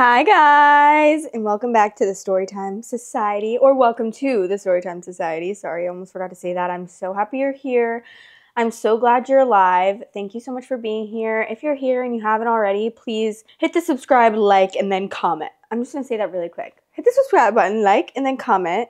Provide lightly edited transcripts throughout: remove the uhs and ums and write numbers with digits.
Hi guys, and welcome back to the Storytime Society, or welcome to the Storytime Society. Sorry, I almost forgot to say that. I'm so happy you're here. I'm so glad you're alive. Thank you so much for being here. If you're here and you haven't already, please hit the subscribe, like, and then comment. I'm just going to say that really quick. Hit the subscribe button, like, and then comment.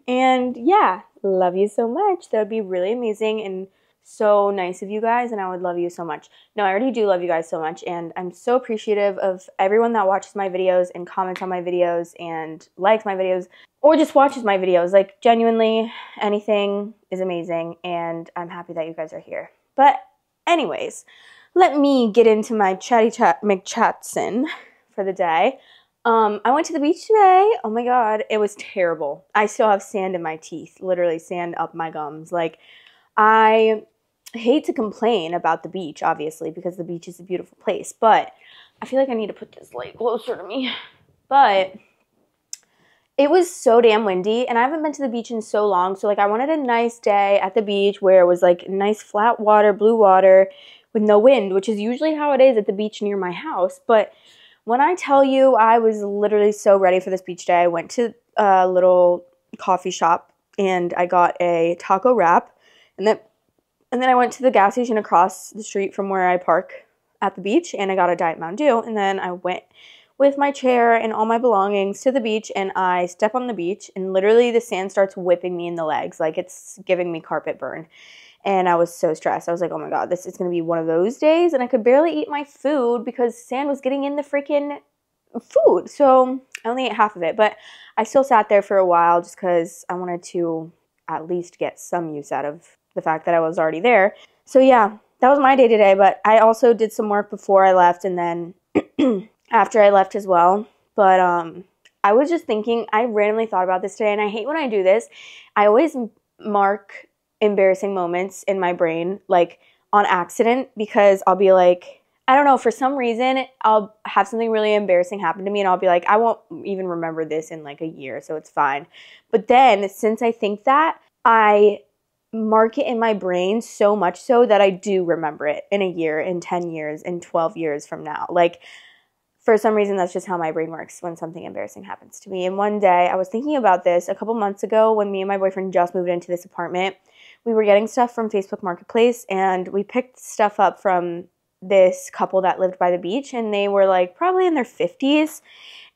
And yeah, love you so much. That would be really amazing and so nice of you guys, and I would love you so much. No, I already do love you guys so much, and I'm so appreciative of everyone that watches my videos and comments on my videos and likes my videos or just watches my videos. Like, genuinely, anything is amazing, and I'm happy that you guys are here. But anyways, let me get into my chatty chat McChatson for the day. I went to the beach today. Oh my god, it was terrible. I still have sand in my teeth, literally sand up my gums. Like, I hate to complain about the beach, obviously, because the beach is a beautiful place, but I feel like I need to put this light closer to me. But it was so damn windy, and I haven't been to the beach in so long, so like I wanted a nice day at the beach where it was like nice flat water, blue water, with no wind, which is usually how it is at the beach near my house. But when I tell you I was literally so ready for this beach day, I went to a little coffee shop, and I got a taco wrap, and then I went to the gas station across the street from where I park at the beach, and I got a Diet Mountain Dew, and then I went with my chair and all my belongings to the beach, and I step on the beach, and literally the sand starts whipping me in the legs, like it's giving me carpet burn, and I was so stressed. I was like, oh my god, this is going to be one of those days, and I could barely eat my food because sand was getting in the freaking food, so I only ate half of it, but I still sat there for a while just because I wanted to at least get some use out of the fact that I was already there. So yeah, that was my day today, but I also did some work before I left and then after I left as well. But I was just thinking, I randomly thought about this today, and I hate when I do this. I always mark embarrassing moments in my brain, like on accident, because I'll be like, I don't know, for some reason, I'll have something really embarrassing happen to me, and I'll be like, I won't even remember this in like a year, so it's fine. But then, since I think that, I mark it in my brain so much so that I do remember it in a year, in 10 years, in 12 years from now. Like, for some reason, that's just how my brain works when something embarrassing happens to me. And one day, I was thinking about this a couple months ago when me and my boyfriend just moved into this apartment. We were getting stuff from Facebook Marketplace, and we picked stuff up from this couple that lived by the beach, and they were like probably in their 50s,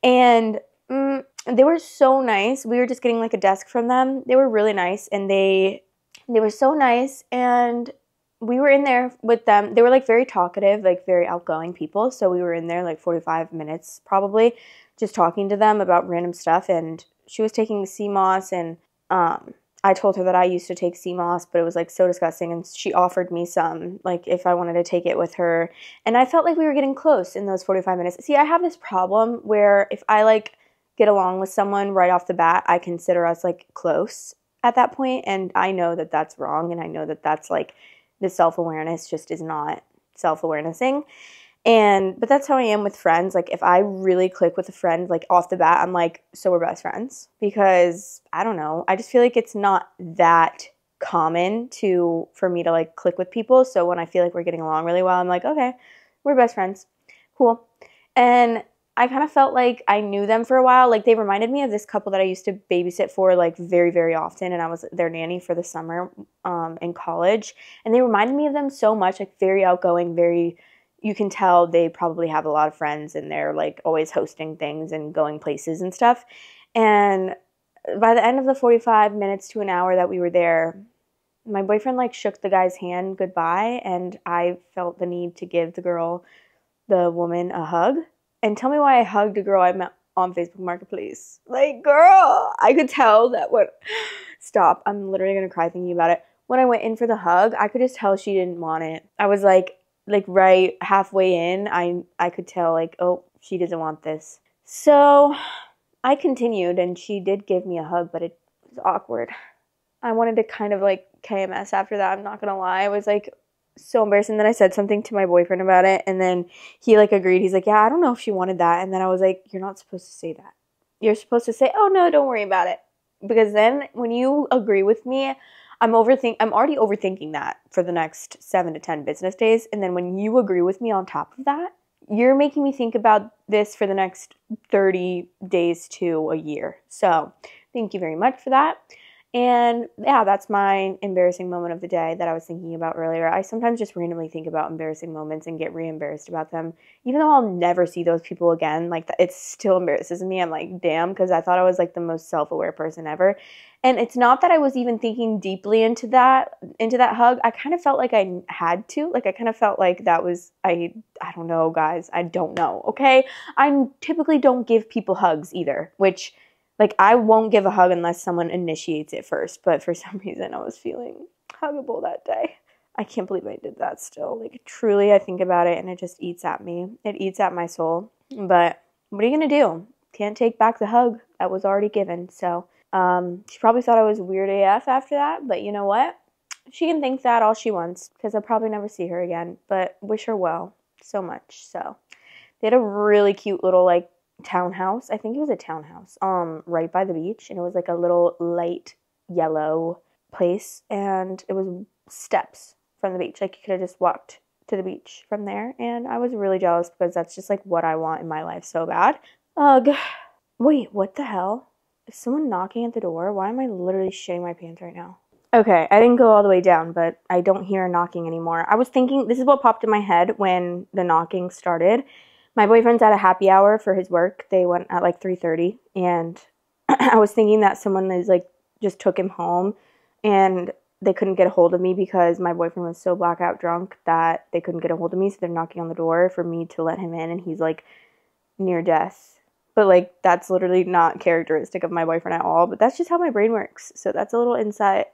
and they were so nice. We were just getting like a desk from them. They were really nice, and they were so nice, and we were in there with them. They were like very talkative, like very outgoing people, so we were in there like 45 minutes probably just talking to them about random stuff. And she was taking sea moss, and I told her that I used to take sea moss, but it was like so disgusting, and she offered me some, like if I wanted to take it with her, and I felt like we were getting close in those 45 minutes. See, I have this problem where if I like get along with someone right off the bat, I consider us like close at that point, and I know that that's wrong, and I know that that's like the self-awareness just is not self-awarenessing, but that's how I am with friends. Like if I really click with a friend like off the bat, I'm like, so we're best friends, because I don't know, I just feel like it's not that common for me to like click with people. So when I feel like we're getting along really well, I'm like, okay, we're best friends, cool. And I kind of felt like I knew them for a while. Like they reminded me of this couple that I used to babysit for like very, very often, and I was their nanny for the summer in college. And they reminded me of them so much, like very outgoing, you can tell they probably have a lot of friends, and they're like always hosting things and going places and stuff. And by the end of the 45 minutes to an hour that we were there, my boyfriend like shook the guy's hand goodbye, and I felt the need to give the woman a hug. And tell me why I hugged a girl I met on Facebook Marketplace. Like, girl, I could tell that stop, I'm literally going to cry thinking about it. When I went in for the hug, I could just tell she didn't want it. I was like right halfway in, I could tell like, oh, she doesn't want this. So I continued, and she did give me a hug, but it was awkward. I wanted to kind of like KMS after that, I'm not going to lie. I was like, so embarrassing. Then I said something to my boyfriend about it, and then he like agreed. He's like, yeah, I don't know if she wanted that. And then I was like, you're not supposed to say that. You're supposed to say, oh no, don't worry about it. Because then when you agree with me, I'm already overthinking that for the next 7 to 10 business days. And then when you agree with me on top of that, you're making me think about this for the next 30 days to a year. So thank you very much for that. And yeah, that's my embarrassing moment of the day that I was thinking about earlier. I sometimes just randomly think about embarrassing moments and get re-embarrassed about them. Even though I'll never see those people again, like it still embarrasses me. I'm like, damn, because I thought I was like the most self-aware person ever. And it's not that I was even thinking deeply into that hug. I kind of felt like I had to. Like I kind of felt like that was I don't know, guys. I don't know. Okay? I typically don't give people hugs either, which like, I won't give a hug unless someone initiates it first, but for some reason I was feeling huggable that day. I can't believe I did that still. Like, truly, I think about it and it just eats at me. It eats at my soul. But what are you going to do? Can't take back the hug that was already given. So, she probably thought I was weird AF after that, but you know what? She can think that all she wants because I'll probably never see her again, but wish her well so much. So, they had a really cute little, like, townhouse. I think it was a townhouse right by the beach, and it was like a little light yellow place, and it was steps from the beach. Like you could have just walked to the beach from there, and I was really jealous because that's just like what I want in my life so bad. Ugh. Wait, what the hell? Is someone knocking at the door? Why am I literally shitting my pants right now? Okay, I didn't go all the way down, but I don't hear knocking anymore. I was thinking, this is what popped in my head when the knocking started. My boyfriend's at a happy hour for his work. They went at like 3:30, and I was thinking that someone is like just took him home, and they couldn't get a hold of me because my boyfriend was so blackout drunk that they couldn't get a hold of me, so they're knocking on the door for me to let him in, and he's like near death. But like that's literally not characteristic of my boyfriend at all, but that's just how my brain works. So that's a little insight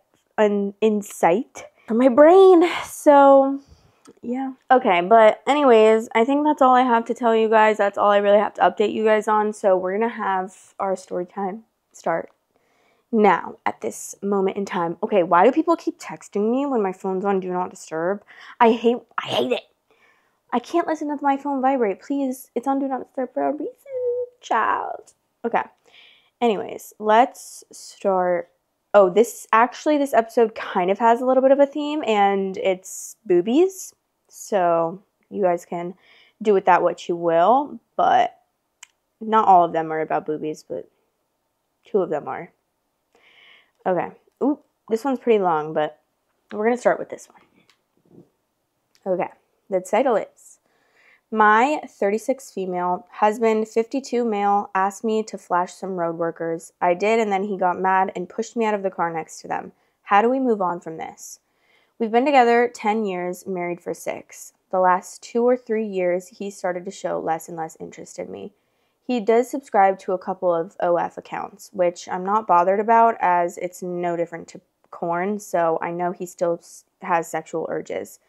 from my brain. So yeah. Okay, but anyways, I think that's all I have to tell you guys. That's all I really have to update you guys on. So we're going to have our story time start now at this moment in time. Okay, why do people keep texting me when my phone's on Do Not Disturb? I hate it. I can't listen to my phone vibrate. Please, it's on Do Not Disturb for a reason, child. Okay. Anyways, let's start. Oh, this episode kind of has a little bit of a theme, and it's boobies. So you guys can do with that what you will, but not all of them are about boobies, but 2 of them are. Okay. Ooh, this one's pretty long, but we're going to start with this one. Okay. The title is, my 36 female, husband 52 male asked me to flash some road workers. I did, and then he got mad and pushed me out of the car next to them. How do we move on from this? We've been together 10 years, married for 6. The last 2 or 3 years, he started to show less and less interest in me. He does subscribe to a couple of OF accounts, which I'm not bothered about as it's no different to corn, so I know he still has sexual urges.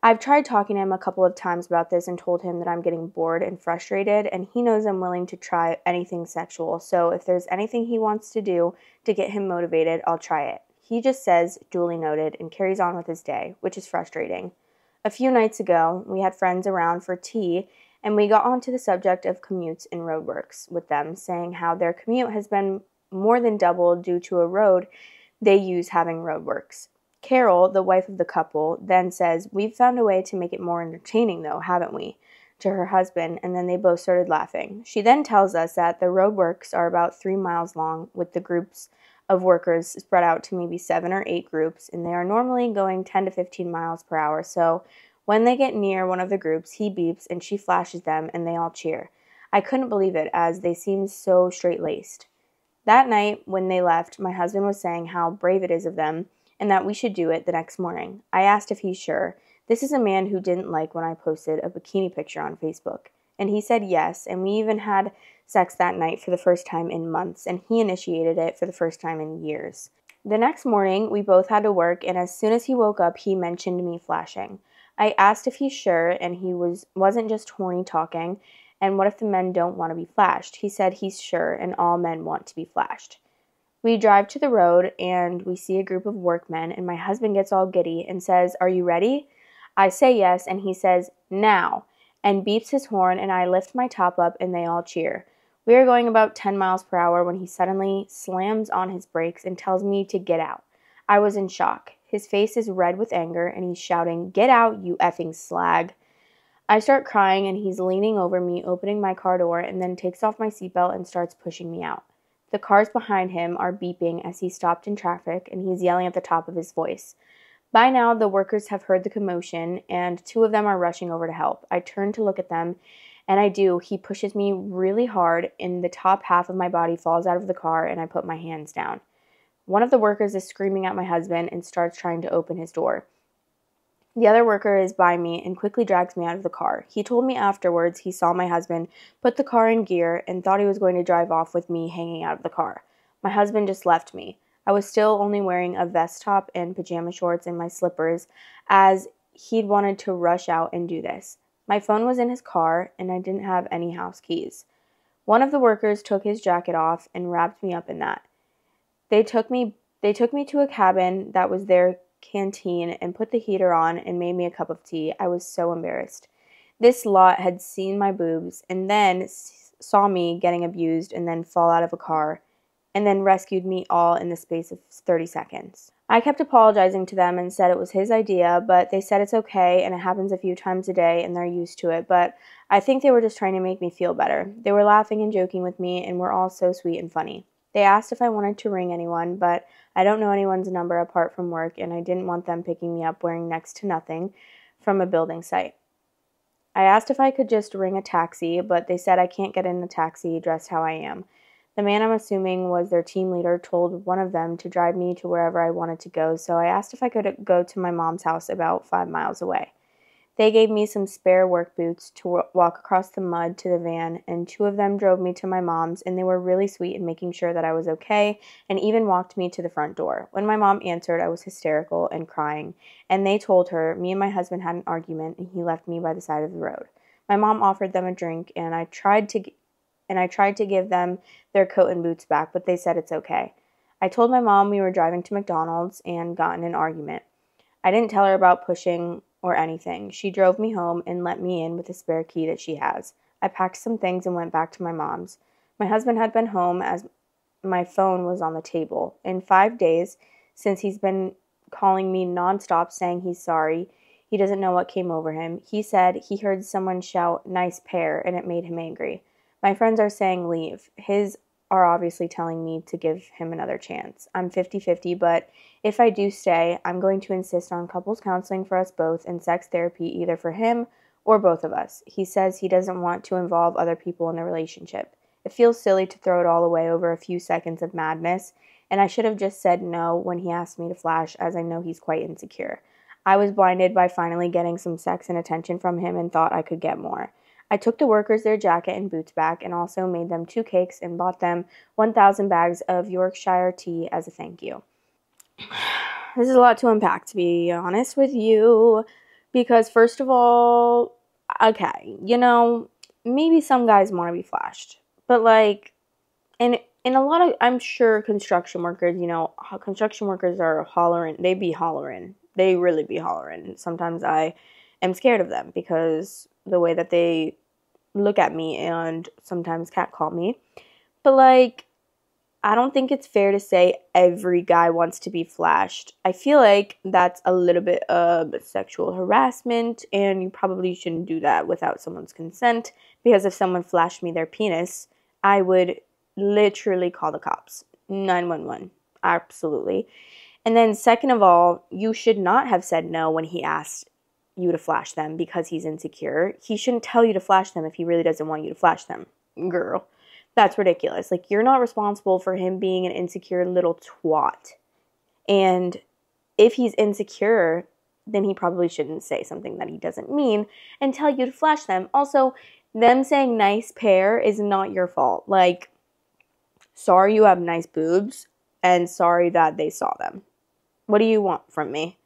I've tried talking to him a couple of times about this and told him that I'm getting bored and frustrated, and he knows I'm willing to try anything sexual, so if there's anything he wants to do to get him motivated, I'll try it. He just says, duly noted, and carries on with his day, which is frustrating. A few nights ago, we had friends around for tea, and we got onto the subject of commutes and roadworks with them, saying how their commute has been more than doubled due to a road they use having roadworks. Carol, the wife of the couple, then says, we've found a way to make it more entertaining though, haven't we? To her husband, and then they both started laughing. She then tells us that the roadworks are about 3 miles long, with the groups of workers spread out to maybe 7 or 8 groups, and they are normally going 10 to 15 miles per hour. So when they get near one of the groups, he beeps and she flashes them, and they all cheer. I couldn't believe it, as they seemed so straight-laced. That night, when they left, my husband was saying how brave it is of them, and that we should do it the next morning. I asked if he's sure. This is a man who didn't like when I posted a bikini picture on Facebook. And he said yes, and we even had sex that night for the first time in months, and he initiated it for the first time in years. The next morning, we both had to work, and as soon as he woke up, he mentioned me flashing. I asked if he's sure, and he wasn't just horny talking, and what if the men don't want to be flashed? He said he's sure, and all men want to be flashed. We drive to the road, and we see a group of workmen, and my husband gets all giddy and says, "Are you ready?" I say yes, and he says, "Now," and beeps his horn, and I lift my top up, and they all cheer. We are going about 10 miles per hour when he suddenly slams on his brakes and tells me to get out. I was in shock. His face is red with anger, and he's shouting, "Get out, you effing slag." I start crying and he's leaning over me, opening my car door, and then takes off my seatbelt and starts pushing me out. The cars behind him are beeping as he stopped in traffic, and he's yelling at the top of his voice. By now, the workers have heard the commotion, and 2 of them are rushing over to help. I turn to look at them, and I do. He pushes me really hard, and the top half of my body falls out of the car, and I put my hands down. One of the workers is screaming at my husband and starts trying to open his door. The other worker is by me and quickly drags me out of the car. He told me afterwards he saw my husband put the car in gear and thought he was going to drive off with me hanging out of the car. My husband just left me. I was still only wearing a vest top and pajama shorts and my slippers, as he'd wanted to rush out and do this. My phone was in his car and I didn't have any house keys. One of the workers took his jacket off and wrapped me up in that. They took me to a cabin that was their canteen and put the heater on and made me a cup of tea. I was so embarrassed. This lot had seen my boobs and then saw me getting abused and then fall out of a car and then rescued me all in the space of 30 seconds. I kept apologizing to them and said it was his idea, but they said it's okay and it happens a few times a day and they're used to it, but I think they were just trying to make me feel better. They were laughing and joking with me and were all so sweet and funny. They asked if I wanted to ring anyone, but I don't know anyone's number apart from work, and I didn't want them picking me up wearing next to nothing from a building site. I asked if I could just ring a taxi, but they said I can't get in a taxi dressed how I am. The man I'm assuming was their team leader told one of them to drive me to wherever I wanted to go, so I asked if I could go to my mom's house about 5 miles away. They gave me some spare work boots to walk across the mud to the van, and 2 of them drove me to my mom's, and they were really sweet in making sure that I was okay, and even walked me to the front door. When my mom answered, I was hysterical and crying, and they told her me and my husband had an argument, and he left me by the side of the road. My mom offered them a drink, and I tried to give them their coat and boots back, but they said it's okay. I told my mom we were driving to McDonald's and got in an argument. I didn't tell her about pushing or anything. She drove me home and let me in with a spare key that she has. I packed some things and went back to my mom's. My husband had been home as my phone was on the table. In 5 days, since he's been calling me nonstop saying he's sorry, he doesn't know what came over him. He said he heard someone shout, "Nice pair," and it made him angry. My friends are saying leave. His are obviously telling me to give him another chance. I'm 50-50, but if I do stay, I'm going to insist on couples counseling for us both and sex therapy either for him or both of us. He says he doesn't want to involve other people in the relationship. It feels silly to throw it all away over a few seconds of madness, and I should have just said no when he asked me to flash, as I know he's quite insecure. I was blinded by finally getting some sex and attention from him and thought I could get more. I took the workers their jacket and boots back and also made them 2 cakes and bought them 1,000 bags of Yorkshire tea as a thank you. This is a lot to unpack, to be honest with you, because first of all, okay, maybe some guys want to be flashed, but in a lot of, I'm sure construction workers, construction workers are hollering, they be hollering, they really be hollering. Sometimes I am scared of them because the way that they look at me and sometimes catcall me. But I don't think it's fair to say every guy wants to be flashed. I feel like that's a little bit of sexual harassment, and you probably shouldn't do that without someone's consent, because if someone flashed me their penis, I would literally call the cops. 911. Absolutely. And then second of all, you should not have said no when he asked you to flash them because he's insecure. He shouldn't tell you to flash them if he really doesn't want you to flash them. Girl, that's ridiculous. You're not responsible for him being an insecure little twat. And if he's insecure, then he probably shouldn't say something that he doesn't mean and tell you to flash them. Also, them saying nice pair is not your fault. Sorry you have nice boobs, and sorry that they saw them. What do you want from me?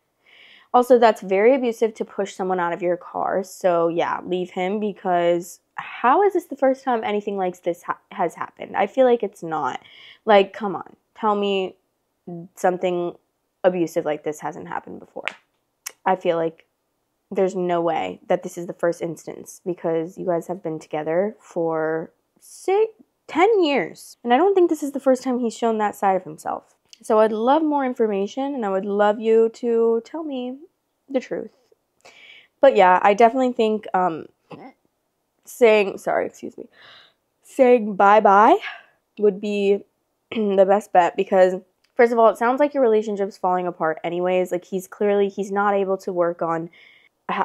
Also, that's very abusive to push someone out of your car. So, yeah, leave him, because how is this the first time anything like this has happened? I feel like it's not. Come on. Tell me something abusive like this hasn't happened before. I feel like there's no way that this is the first instance, because you guys have been together for 10 years. And I don't think this is the first time he's shown that side of himself. So I'd love more information, and I would love you to tell me the truth. But yeah, I definitely think saying bye-bye would be the best bet, because first of all, it sounds like your relationship's falling apart anyways. Like, he's not able to work on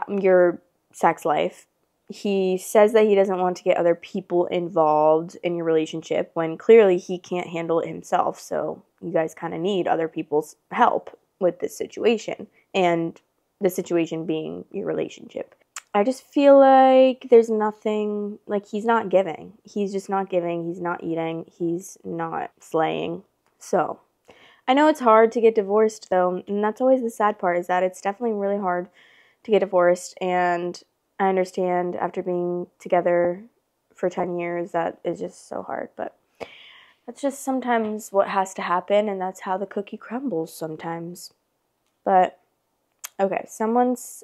your sex life. He says that he doesn't want to get other people involved in your relationship when clearly he can't handle it himself. So you guys kind of need other people's help with this situation, and the situation being your relationship. I just feel like there's nothing, like, he's not giving. He's just not giving. He's not eating. He's not slaying. So I know it's hard to get divorced, though, and that's always the sad part, is that it's definitely really hard to get divorced, and I understand after being together for 10 years that is just so hard, but that's just sometimes what has to happen, and that's how the cookie crumbles sometimes. But okay,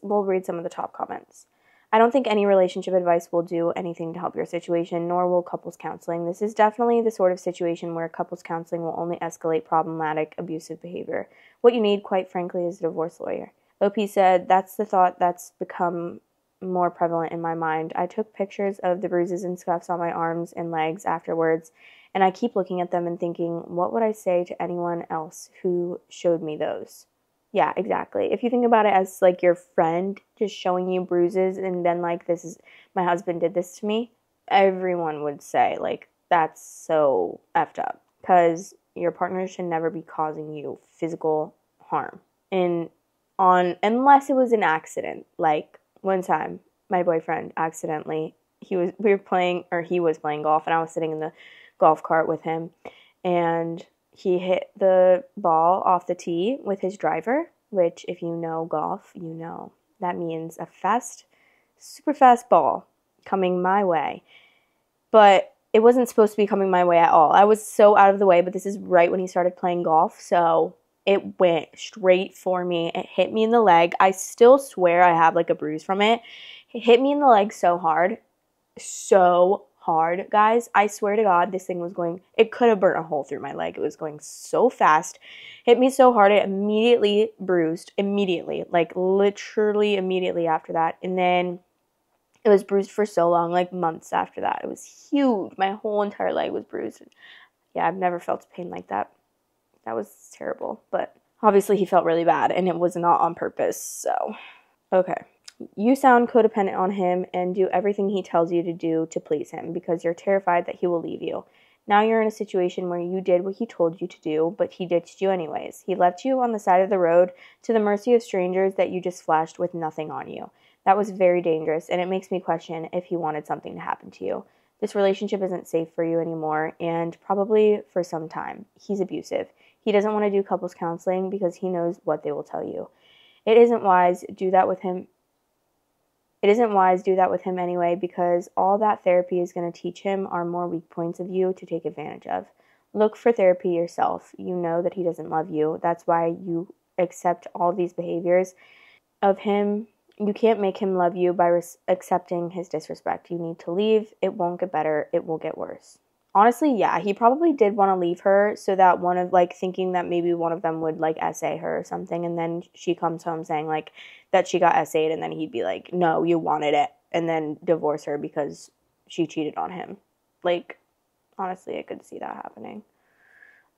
we'll read some of the top comments. I don't think any relationship advice will do anything to help your situation, nor will couples counseling. This is definitely the sort of situation where couples counseling will only escalate problematic, abusive behavior. What you need, quite frankly, is a divorce lawyer. OP said, that's the thought that's become more prevalent in my mind. I took pictures of the bruises and scuffs on my arms and legs afterwards, and I keep looking at them and thinking, what would I say to anyone else who showed me those? Yeah, exactly. If you think about it as like your friend just showing you bruises and then like, this is, my husband did this to me, everyone would say like, that's so effed up, because your partner should never be causing you physical harm. Unless it was an accident. Like one time my boyfriend accidentally, he was playing golf, and I was sitting in the golf cart with him, and he hit the ball off the tee with his driver, which, if you know golf, you know that means a super fast ball coming my way. But it wasn't supposed to be coming my way at all. I was so out of the way, but this is right when he started playing golf, so it went straight for me. It hit me in the leg. I still swear I have like a bruise from it. It hit me in the leg so hard, guys. I swear to God, this thing was going, it could have burnt a hole through my leg. It was going so fast. Hit me so hard, it immediately bruised. Immediately. Like, literally immediately after that. And then it was bruised for so long, like months after that. It was huge. My whole entire leg was bruised. Yeah, I've never felt pain like that. That was terrible. But obviously he felt really bad, and it was not on purpose, so. Okay. You sound codependent on him and do everything he tells you to do to please him because you're terrified that he will leave you. Now you're in a situation where you did what he told you to do, but he ditched you anyways. He left you on the side of the road to the mercy of strangers that you just flashed with nothing on you. That was very dangerous, and it makes me question if he wanted something to happen to you. This relationship isn't safe for you anymore, and probably for some time. He's abusive. He doesn't want to do couples counseling because he knows what they will tell you. It isn't wise. Do that with him anyway, because all that therapy is going to teach him are more weak points of you to take advantage of. Look for therapy yourself. You know that he doesn't love you. That's why you accept all these behaviors of him. You can't make him love you by accepting his disrespect. You need to leave. It won't get better. It will get worse. Honestly, yeah, he probably did want to leave her so that thinking that maybe one of them would, like, essay her or something, and then she comes home saying, like, that she got essayed, and then he'd be like, no, you wanted it, and then divorce her because she cheated on him. Like, honestly, I could see that happening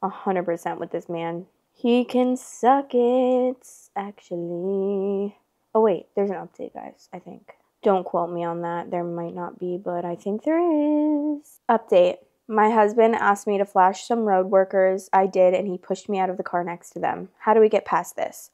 100% with this man. He can suck it, actually. Oh, wait, there's an update, guys, I think. Don't quote me on that. There might not be, but I think there is. Update. My husband asked me to flash some road workers. I did, and he pushed me out of the car next to them. How do we get past this?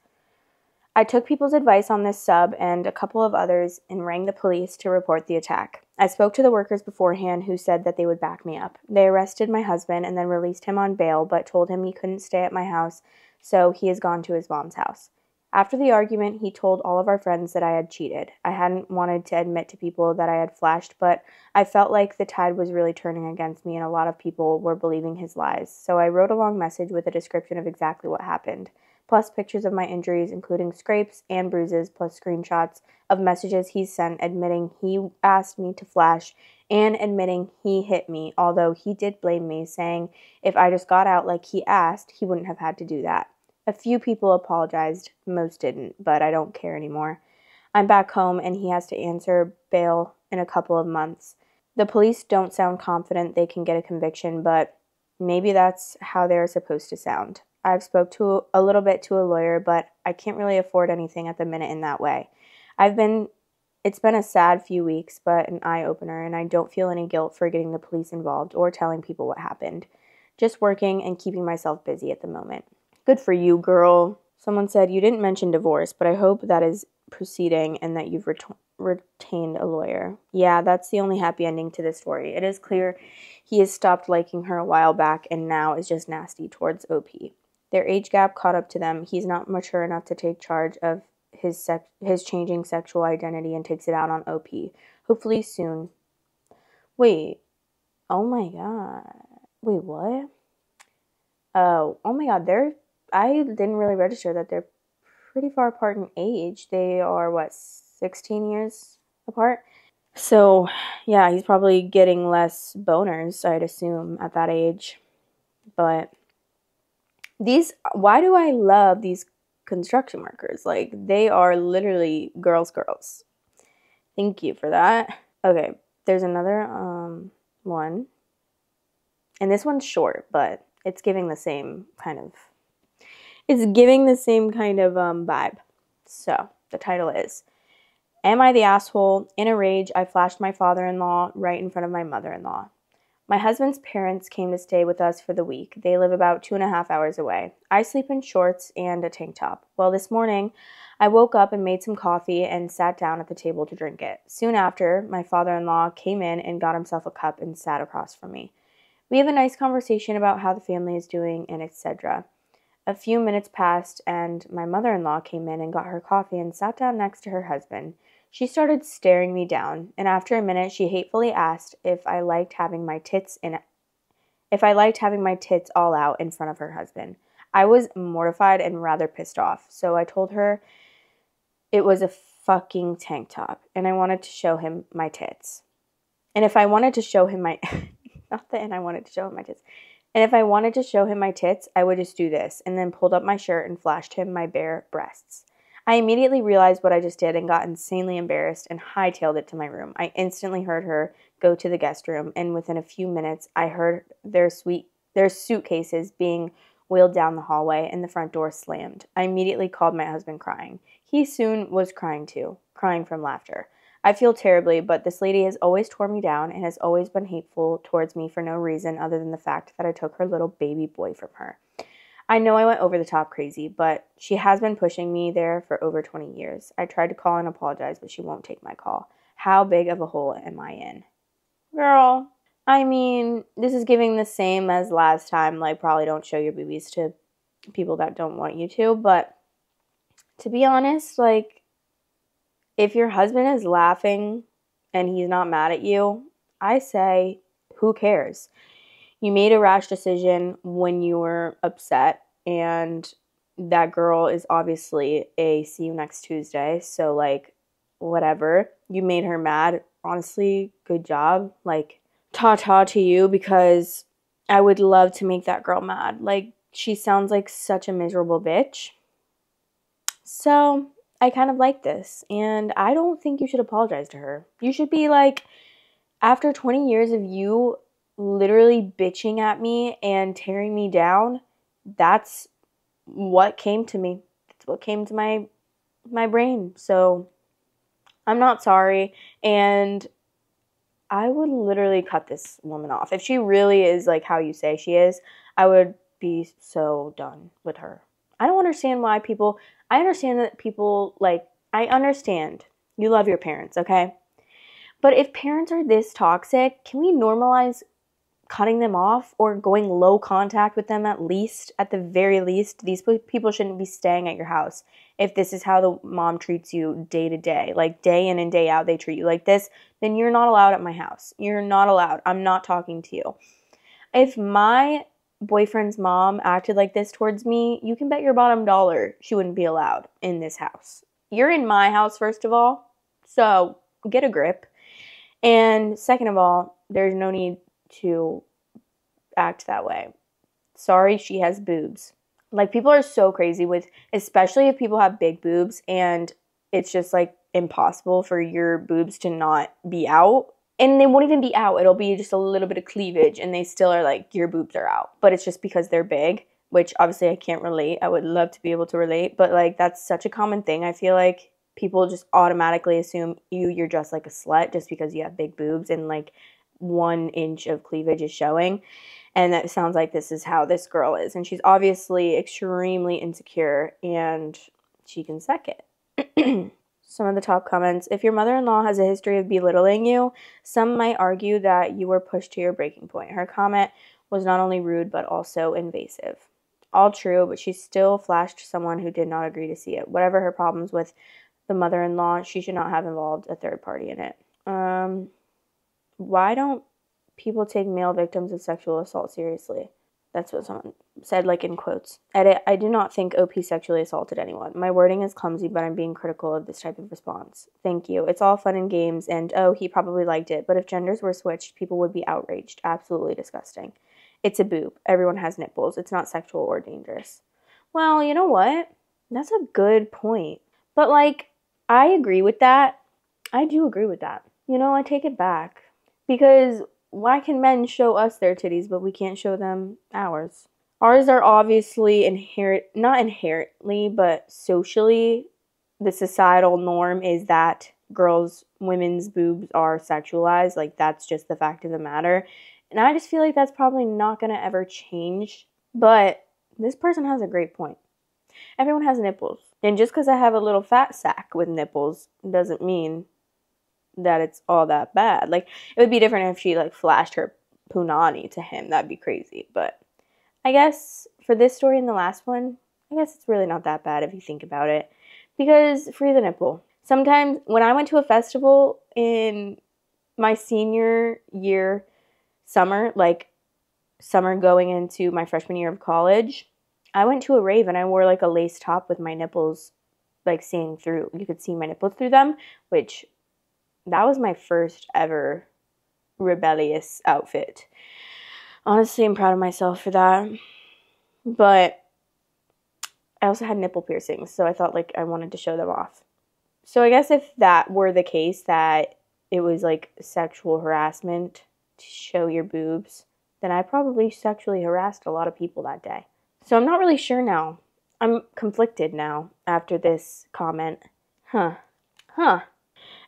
I took people's advice on this sub and a couple of others and rang the police to report the attack. I spoke to the workers beforehand who said that they would back me up. They arrested my husband and then released him on bail, but told him he couldn't stay at my house, so he has gone to his mom's house. After the argument, he told all of our friends that I had cheated. I hadn't wanted to admit to people that I had flashed, but I felt like the tide was really turning against me and a lot of people were believing his lies. So I wrote a long message with a description of exactly what happened, plus pictures of my injuries, including scrapes and bruises, plus screenshots of messages he sent admitting he asked me to flash and admitting he hit me, although he did blame me, saying if I just got out like he asked, he wouldn't have had to do that. A few people apologized, most didn't, but I don't care anymore. I'm back home and he has to answer bail in a couple of months. The police don't sound confident they can get a conviction, but maybe that's how they're supposed to sound. I've spoke to a little bit to a lawyer, but I can't really afford anything at the minute in that way. It's been a sad few weeks, but an eye-opener, and I don't feel any guilt for getting the police involved or telling people what happened. Just working and keeping myself busy at the moment. Good for you, girl. Someone said, you didn't mention divorce, but I hope that is proceeding and that you've retained a lawyer. Yeah, that's the only happy ending to this story. It is clear he has stopped liking her a while back and now is just nasty towards OP. Their age gap caught up to them. He's not mature enough to take charge of his changing sexual identity and takes it out on OP. Hopefully soon. Wait. Oh my god. Wait, what? Oh my god, I didn't really register that they're pretty far apart in age. They are, 16 years apart? So, yeah, he's probably getting less boners, I'd assume, at that age. But why do I love these construction workers? Like, they are literally girls. Thank you for that. Okay, there's another one. And this one's short, but it's giving the same kind of vibe. So, the title is, Am I the Asshole? In a rage, I flashed my father-in-law right in front of my mother-in-law. My husband's parents came to stay with us for the week. They live about 2.5 hours away. I sleep in shorts and a tank top. Well, this morning, I woke up and made some coffee and sat down at the table to drink it. Soon after, my father-in-law came in and got himself a cup and sat across from me. We have a nice conversation about how the family is doing and etc. A few minutes passed and my mother-in-law came in and got her coffee and sat down next to her husband. She started staring me down, and after a minute she hatefully asked if I liked having my tits all out in front of her husband. I was mortified and rather pissed off, so I told her it was a fucking tank top and I wanted to show him my tits. And if I wanted to show him my And if I wanted to show him my tits, I would just do this, and then pulled up my shirt and flashed him my bare breasts. I immediately realized what I just did and got insanely embarrassed and hightailed it to my room. I instantly heard her go to the guest room, and within a few minutes, I heard their suitcases being wheeled down the hallway and the front door slammed. I immediately called my husband crying. He soon was crying too, crying from laughter. I feel terribly, but this lady has always torn me down and has always been hateful towards me for no reason other than the fact that I took her little baby boy from her. I know I went over the top crazy, but she has been pushing me there for over 20 years. I tried to call and apologize, but she won't take my call. How big of a hole am I in? Girl, I mean, this is giving the same as last time, like probably don't show your boobies to people that don't want you to, but to be honest, like, if your husband is laughing and he's not mad at you, I say, who cares? You made a rash decision when you were upset, and that girl is obviously a see you next Tuesday, so, like, whatever. You made her mad. Honestly, good job. Like, ta-ta to you, because I would love to make that girl mad. Like, she sounds like such a miserable bitch. So I kind of like this, and I don't think you should apologize to her. You should be like, after 20 years of you literally bitching at me and tearing me down, that's what came to me. That's what came to my brain. So I'm not sorry, and I would literally cut this woman off. If she really is like how you say she is, I would be so done with her. I don't understand why I understand that people, like, I understand you love your parents, okay? But if parents are this toxic, can we normalize cutting them off or going low contact with them at the very least? These people shouldn't be staying at your house if this is how the mom treats you day to day. Like, day in and day out, they treat you like this, then you're not allowed at my house. You're not allowed. I'm not talking to you. If my boyfriend's mom acted like this towards me, you can bet your bottom dollar she wouldn't be allowed in this house. You're in my house, first of all, so get a grip. And second of all, there's no need to act that way. Sorry, she has boobs. Like, people are so crazy with, especially if people have big boobs and it's just like impossible for your boobs to not be out. And they won't even be out. It'll be just a little bit of cleavage, and they still are like, your boobs are out. But it's just because they're big, which obviously I can't relate. I would love to be able to relate, but like that's such a common thing. I feel like people just automatically assume you're dressed like a slut just because you have big boobs and like 1 inch of cleavage is showing. And that sounds like this is how this girl is. And she's obviously extremely insecure, and she can suck it. Some of the top comments. If your mother-in-law has a history of belittling you, some might argue that you were pushed to your breaking point. Her comment was not only rude, but also invasive. All true, but she still flashed someone who did not agree to see it. Whatever her problems with the mother-in-law, she should not have involved a third party in it. Why don't people take male victims of sexual assault seriously? That's what someone said, like in quotes. Edit, I do not think OP sexually assaulted anyone. My wording is clumsy, but I'm being critical of this type of response. Thank you. It's all fun and games, and oh, he probably liked it. But if genders were switched, people would be outraged. Absolutely disgusting. It's a boob. Everyone has nipples. It's not sexual or dangerous. Well, you know what? That's a good point. But like, I agree with that. I do agree with that. You know, I take it back. Because why can men show us their titties, but we can't show them ours? Ours are obviously not inherently, but socially, the societal norm is that women's boobs are sexualized. Like, that's just the fact of the matter. And I just feel like that's probably not going to ever change. But this person has a great point. Everyone has nipples. And just because I have a little fat sack with nipples doesn't mean that it's all that bad. Like, it would be different if she like flashed her punani to him. That'd be crazy. But I guess for this story and the last one, I guess it's really not that bad if you think about it, because free the nipple. Sometimes when I went to a festival in my senior year summer, like summer going into my freshman year of college, I went to a rave and I wore like a lace top with my nipples like seeing through. You could see my nipples through them, which that was my first ever rebellious outfit. Honestly, I'm proud of myself for that. But I also had nipple piercings, so I thought like I wanted to show them off. So I guess if that were the case, that it was like sexual harassment to show your boobs, then I probably sexually harassed a lot of people that day. So I'm not really sure now. I'm conflicted now after this comment.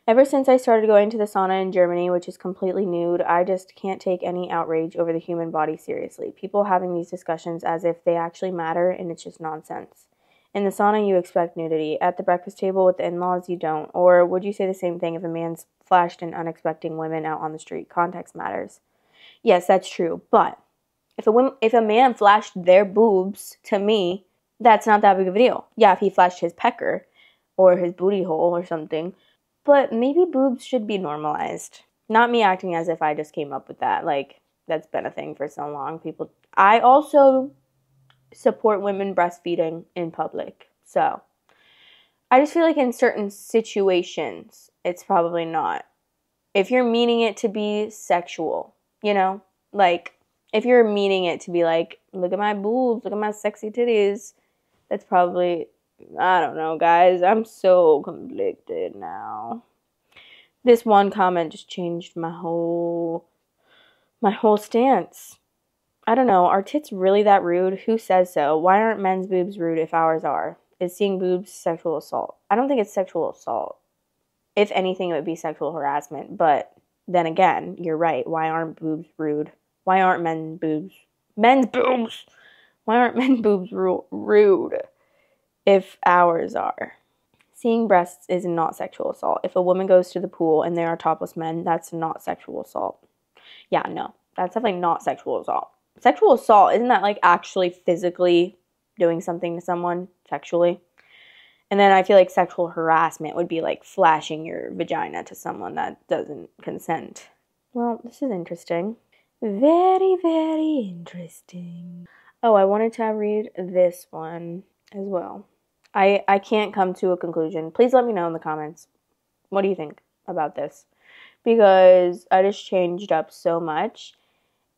Ever since I started going to the sauna in Germany, which is completely nude, I just can't take any outrage over the human body seriously. People having these discussions as if they actually matter, and it's just nonsense. In the sauna, you expect nudity. At the breakfast table with the in-laws, you don't. Or would you say the same thing if a man's flashed an unexpecting women out on the street? Context matters. Yes, that's true. But if a man flashed their boobs to me, that's not that big of a deal. Yeah, if he flashed his pecker or his booty hole or something. But maybe boobs should be normalized. Not me acting as if I just came up with that. Like, that's been a thing for so long. I also support women breastfeeding in public. So, I just feel like in certain situations, it's probably not. If you're meaning it to be sexual, you know? Like, if you're meaning it to be like, look at my boobs, look at my sexy titties, that's probably... I don't know, guys. I'm so conflicted now. This one comment just changed my whole stance. I don't know. Are tits really that rude? Who says so? Why aren't men's boobs rude if ours are? Is seeing boobs sexual assault? I don't think it's sexual assault. If anything, it would be sexual harassment. But then again, you're right. Why aren't boobs rude? Why aren't men's boobs? Why aren't men's boobs rude? If ours are. Seeing breasts is not sexual assault. If a woman goes to the pool and there are topless men, that's not sexual assault. Yeah, no. That's definitely not sexual assault. Sexual assault, isn't that like actually physically doing something to someone sexually? And then I feel like sexual harassment would be like flashing your vagina to someone that doesn't consent. Well, this is interesting. Very, very interesting. Oh, I wanted to read this one as well. I can't come to a conclusion. Please let me know in the comments. What do you think about this? Because I just changed up so much.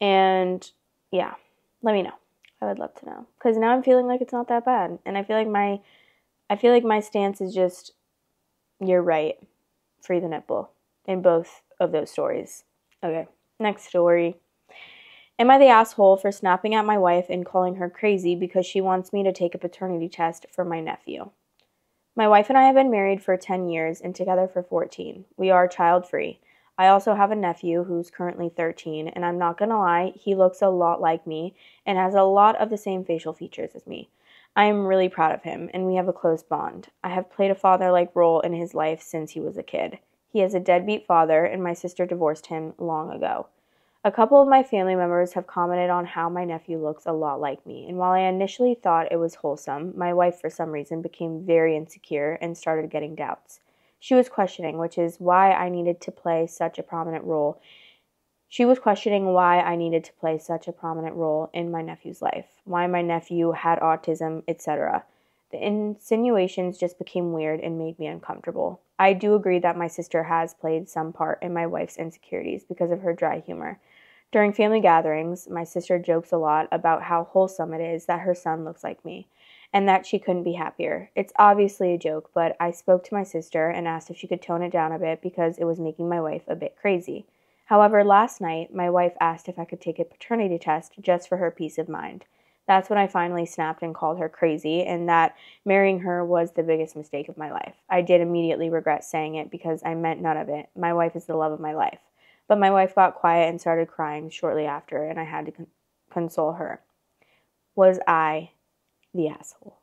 And yeah, let me know. I would love to know. Because now I'm feeling like it's not that bad. And I feel like my stance is just You're right. Free the nipple in both of those stories. Okay, next story. Am I the asshole for snapping at my wife and calling her crazy because she wants me to take a paternity test for my nephew? My wife and I have been married for 10 years and together for 14. We are child-free. I also have a nephew who's currently 13, and I'm not gonna lie, he looks a lot like me and has a lot of the same facial features as me. I am really proud of him, and we have a close bond. I have played a father-like role in his life since he was a kid. He is a deadbeat father, and my sister divorced him long ago. A couple of my family members have commented on how my nephew looks a lot like me, and while I initially thought it was wholesome, my wife for some reason became very insecure and started getting doubts. She was questioning, which is why I needed to play such a prominent role. She was questioning why I needed to play such a prominent role in my nephew's life, why my nephew had autism, etc. The insinuations just became weird and made me uncomfortable. I do agree that my sister has played some part in my wife's insecurities because of her dry humor. During family gatherings, my sister jokes a lot about how wholesome it is that her son looks like me, and that she couldn't be happier. It's obviously a joke, but I spoke to my sister and asked if she could tone it down a bit because it was making my wife a bit crazy. However, last night, my wife asked if I could take a paternity test just for her peace of mind. That's when I finally snapped and called her crazy, and that marrying her was the biggest mistake of my life. I did immediately regret saying it because I meant none of it. My wife is the love of my life. But my wife got quiet and started crying shortly after, and I had to console her. Was I the asshole?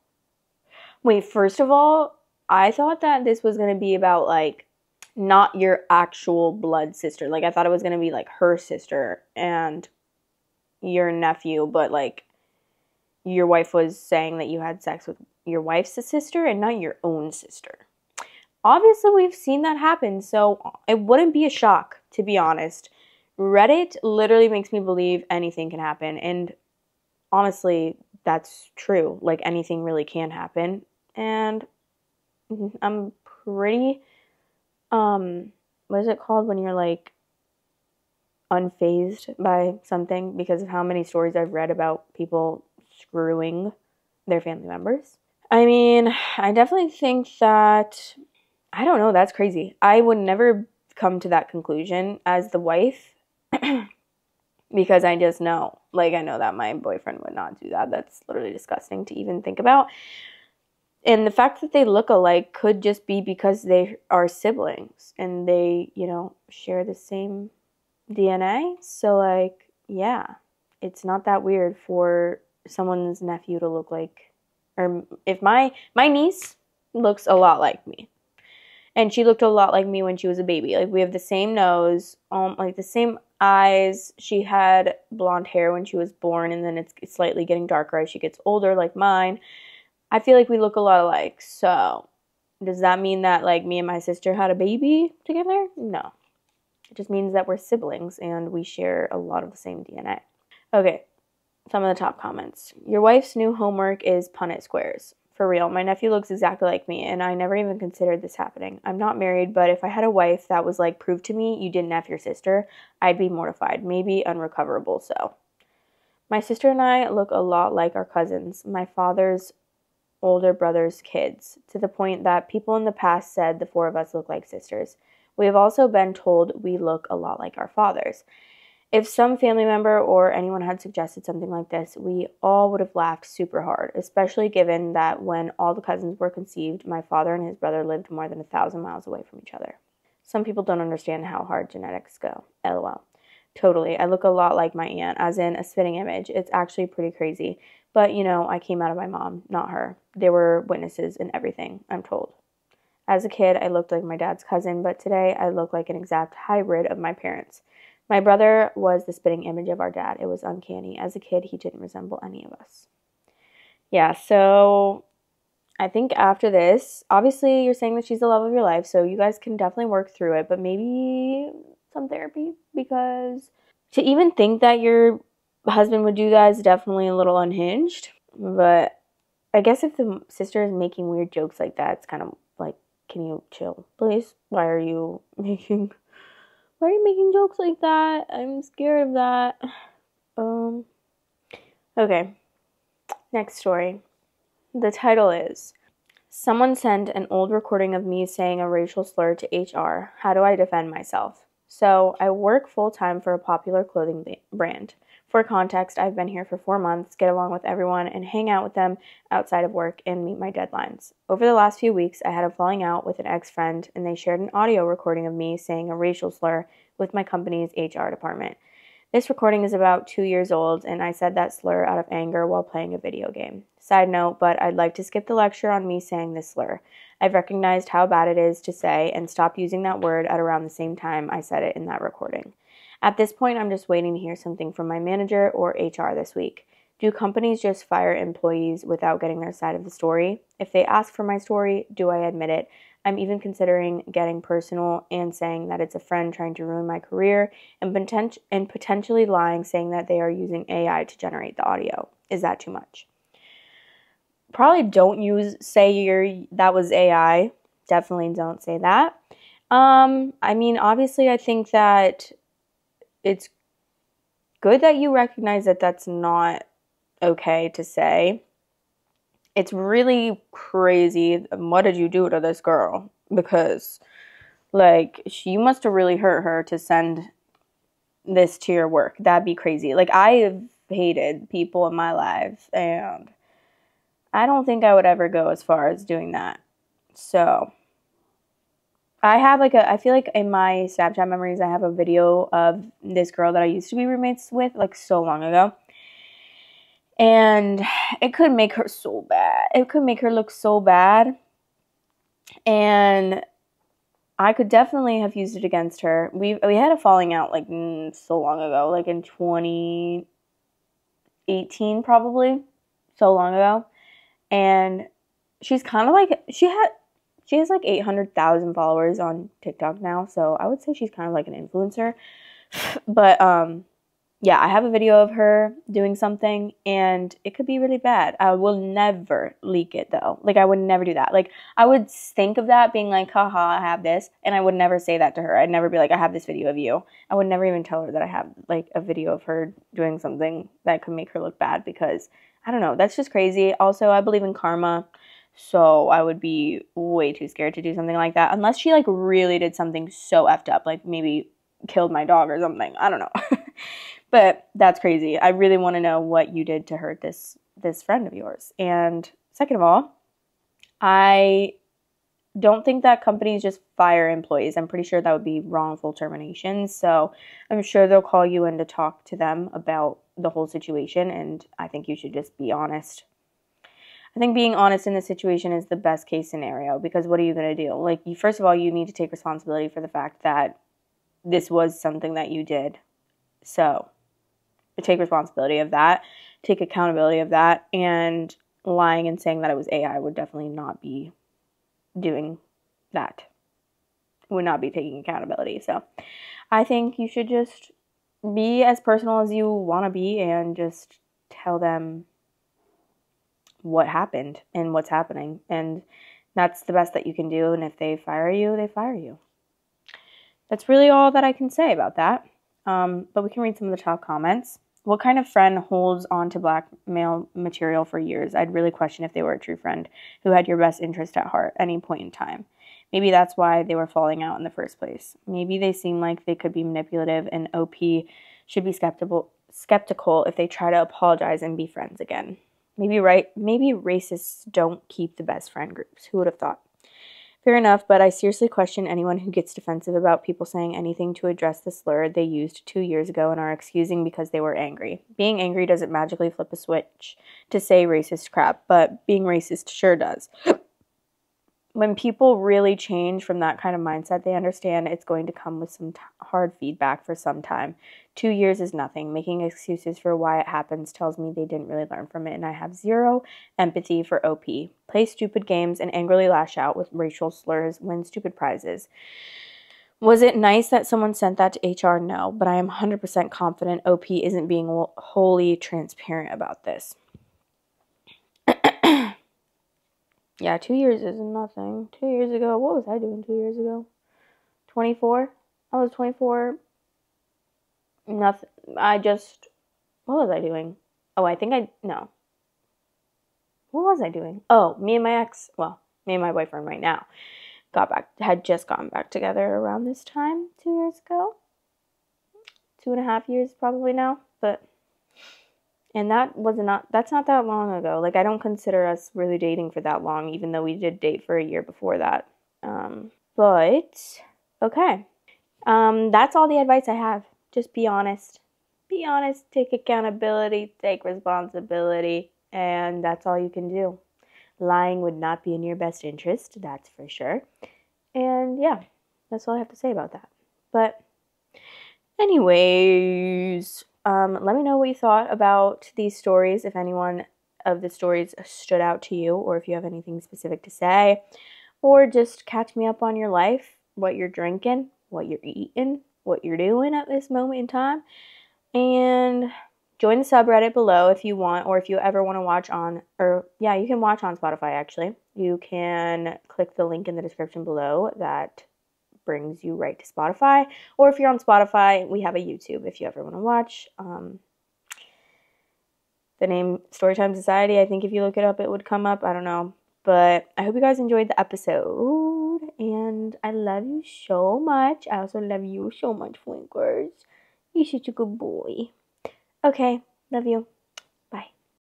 Wait, first of all, I thought that this was going to be about, like, not your actual blood sister. Like, I thought it was going to be, like, her sister and your nephew, but, like, your wife was saying that you had sex with your wife's sister and not your own sister. Obviously, we've seen that happen, so it wouldn't be a shock, to be honest. Reddit literally makes me believe anything can happen, and honestly, that's true. Like, anything really can happen, and I'm pretty, what is it called when you're, like, unfazed by something because of how many stories I've read about people screwing their family members? I mean, I definitely think that, I don't know, that's crazy. I would never come to that conclusion as the wife because I just know. Like, I know that my boyfriend would not do that. That's literally disgusting to even think about. And the fact that they look alike could just be because they are siblings and they, share the same DNA. So, like, yeah, it's not that weird for someone's nephew to look like, or if my niece looks a lot like me. And she looked a lot like me when she was a baby. Like, we have the same nose, like the same eyes. She had blonde hair when she was born, and then it's slightly getting darker as she gets older, like mine. I feel like we look a lot alike. So, does that mean that, like, me and my sister had a baby together? No. It just means that we're siblings, and we share a lot of the same DNA. Okay, some of the top comments. Your wife's new homework is Punnett squares. For real, my nephew looks exactly like me, and I never even considered this happening. I'm not married, but if I had a wife that was like, prove to me you didn't F your sister, I'd be mortified, maybe unrecoverable so. My sister and I look a lot like our cousins, my father's older brother's kids, to the point that people in the past said the four of us look like sisters. We have also been told we look a lot like our fathers. If some family member or anyone had suggested something like this, we all would have laughed super hard, especially given that when all the cousins were conceived, my father and his brother lived more than 1,000 miles away from each other. Some people don't understand how hard genetics go. LOL. Totally. I look a lot like my aunt, as in a spitting image. It's actually pretty crazy. But, I came out of my mom, not her. There were witnesses and everything, I'm told. As a kid, I looked like my dad's cousin, but today I look like an exact hybrid of my parents. My brother was the spitting image of our dad. It was uncanny. As a kid, he didn't resemble any of us. Yeah, so I think after this, obviously you're saying that she's the love of your life, so you guys can definitely work through it, but maybe some therapy, because to even think that your husband would do that is definitely a little unhinged. But I guess if the sister is making weird jokes like that, it's kind of like, can you chill, please? Why are you making jokes like that? I'm scared of that. Okay. Next story. The title is, Someone sent an old recording of me saying a racial slur to HR. How do I defend myself? So I work full-time for a popular clothing brand. For context, I've been here for 4 months, get along with everyone, and hang out with them outside of work and meet my deadlines. Over the last few weeks, I had a falling out with an ex-friend, and they shared an audio recording of me saying a racial slur with my company's HR department. This recording is about 2 years old, and I said that slur out of anger while playing a video game. Side note, but I'd like to skip the lecture on me saying this slur. I've recognized how bad it is to say and stopped using that word at around the same time I said it in that recording. At this point, I'm just waiting to hear something from my manager or HR this week. Do companies just fire employees without getting their side of the story? If they ask for my story, do I admit it? I'm even considering getting personal and saying that it's a friend trying to ruin my career and potentially lying, saying that they are using AI to generate the audio. Is that too much? Probably don't say that was AI. Definitely don't say that. I mean, obviously, I think that it's good that you recognize that that's not okay to say. It's really crazy. What did you do to this girl? Because, like, you must have really hurt her to send this to your work. That'd be crazy. Like, I have hated people in my life, and I don't think I would ever go as far as doing that. So I feel like in my Snapchat memories, I have a video of this girl that I used to be roommates with, like, so long ago. And it could make her so bad. It could make her look so bad. And I could definitely have used it against her. We had a falling out, like, so long ago, like in 2018 probably, so long ago. And she's kind of like, she has like 800,000 followers on TikTok now, so I would say she's kind of like an influencer. But yeah, I have a video of her doing something, and it could be really bad. I will never leak it, though. Like, I would never do that. Like, I would think of that being like, haha, I have this, and I would never say that to her. I'd never be like, I have this video of you. I would never even tell her that I have, like, a video of her doing something that could make her look bad, because, I don't know, that's just crazy. Also, I believe in karma, so I would be way too scared to do something like that, unless she, like, really did something so effed up, like maybe killed my dog or something. I don't know. But that's crazy. I really want to know what you did to hurt this friend of yours. And second of all, I don't think that companies just fire employees. I'm pretty sure that would be wrongful termination. So I'm sure they'll call you in to talk to them about the whole situation. And I think you should just be honest. I think being honest in this situation is the best case scenario, because what are you going to do? Like, first of all, you need to take responsibility for the fact that this was something that you did. So take responsibility of that, take accountability of that, and lying and saying that it was AI would definitely not be doing that. Would not be taking accountability. So I think you should just be as personal as you want to be and just tell them what happened and what's happening. And that's the best that you can do. And if they fire you, they fire you. That's really all that I can say about that. But we can read some of the top comments. What kind of friend holds on to blackmail material for years? I'd really question if they were a true friend who had your best interest at heart at any point in time. Maybe that's why they were falling out in the first place. Maybe they seem like they could be manipulative, and OP should be skeptical if they try to apologize and be friends again. Maybe racists don't keep the best friend groups. Who would have thought? Fair enough, but I seriously question anyone who gets defensive about people saying anything to address the slur they used 2 years ago and are excusing because they were angry. Being angry doesn't magically flip a switch to say racist crap, but being racist sure does. When people really change from that kind of mindset, they understand it's going to come with some hard feedback for some time. 2 years is nothing. Making excuses for why it happens tells me they didn't really learn from it, and I have zero empathy for OP. Play stupid games and angrily lash out with racial slurs, win stupid prizes. Was it nice that someone sent that to HR? No, but I am 100% confident OP isn't being wholly transparent about this. Yeah, 2 years is nothing. 2 years ago, what was I doing 2 years ago? 24? I was 24. Nothing. What was I doing? Oh, no. What was I doing? Oh, me and my ex, well, me and my boyfriend right now had just gotten back together around this time 2 years ago. 2.5 years probably now, and that's not that long ago. Like, I don't consider us really dating for that long, even though we did date for a year before that. But okay. That's all the advice I have. Just be honest. Be honest, take accountability, take responsibility, and that's all you can do. Lying would not be in your best interest, that's for sure. And yeah, that's all I have to say about that. But anyways, let me know what you thought about these stories, if anyone of the stories stood out to you, or if you have anything specific to say, or just catch me up on your life, what you're drinking, what you're eating, what you're doing at this moment in time. And join the subreddit below if you want, or if you ever want to watch on, you can watch on Spotify actually. You can click the link in the description below that brings you right to Spotify. Or if you're on Spotify, we have a YouTube if you ever want to watch. The name Storytime Society, I think if you look it up, it would come up. I don't know. But I hope you guys enjoyed the episode. And I love you so much. I also love you so much, Flinkers. You're such a good boy. Okay, love you.